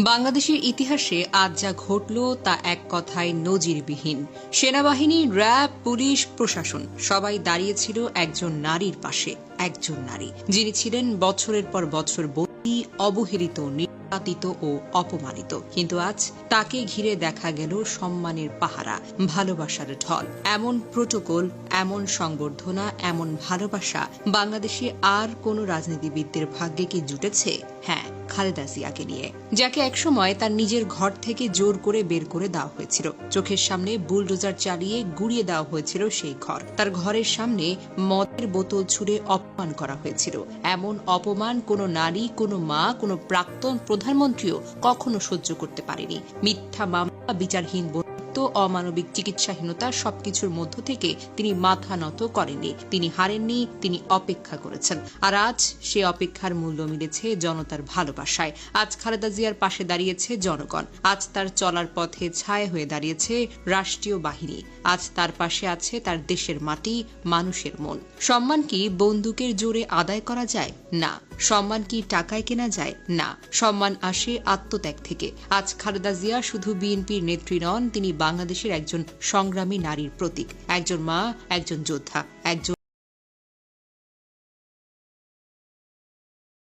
বাংলাদেশের ইতিহাসে আজ যা ঘটল তা এক কথায় নজিরবিহীন। সেনাবাহিনী, র্যাব, পুলিশ, প্রশাসন সবাই দাঁড়িয়েছিল একজন নারীর পাশে। একজন নারী যিনি ছিলেন বছরের পর বছর বন্দী, অবহেলিত, নির্যাতিত ও অপমানিত। কিন্তু আজ তাকে ঘিরে দেখা গেল সম্মানের পাহারা, ভালোবাসার ঢল। এমন প্রোটোকল, এমন সংবর্ধনা, এমন ভালোবাসা বাংলাদেশে আর কোন রাজনীতিবিদদের ভাগ্যে কি জুটেছে? হ্যাঁ, খালেদা জিয়াকে নিয়ে, যাকে একসময় তার নিজের ঘর থেকে জোর করে বের করে দেওয়া হয়েছিল। চোখের সামনে বুলডোজার চালিয়ে গুড়িয়ে দেওয়া হয়েছিল সেই ঘর। তার ঘরের সামনে মদের বোতল ছুঁড়ে অপমান করা হয়েছিল। এমন অপমান কোনো নারী, কোনো মা, কোনো প্রাক্তন প্রধানমন্ত্রীও কখনো সহ্য করতে পারেনি। মিথ্যা মামলা, বিচারহীন, অমানবিক চিকিৎসাহীনতা, সবকিছুর মধ্য থেকে তিনি মাথা নত করেননি। তিনি হারেননি, তিনি অপেক্ষা করেছেন। আর আজ সে অপেক্ষার মূল্য মিলেছে জনতার ভালোবাসায়। আজ খালেদা জিয়ার পাশে দাঁড়িয়েছে জনগণ। আজ তার চলার পথে ছায়া হয়ে দাঁড়িয়েছে রাষ্ট্রীয় বাহিনী। আজ তার পাশে আছে তার দেশের মাটি, মানুষের মন। সম্মান কি বন্দুকের জোরে আদায় করা যায়? না। সম্মান কি টাকায় কেনা যায়? না। সম্মান আসে আত্মত্যাগ থেকে। আজ খালেদা জিয়া শুধু বিএনপির নেত্রী নন, তিনি বাংলাদেশের একজন সংগ্রামী নারীর প্রতীক, একজন মা, একজন যোদ্ধা, একজন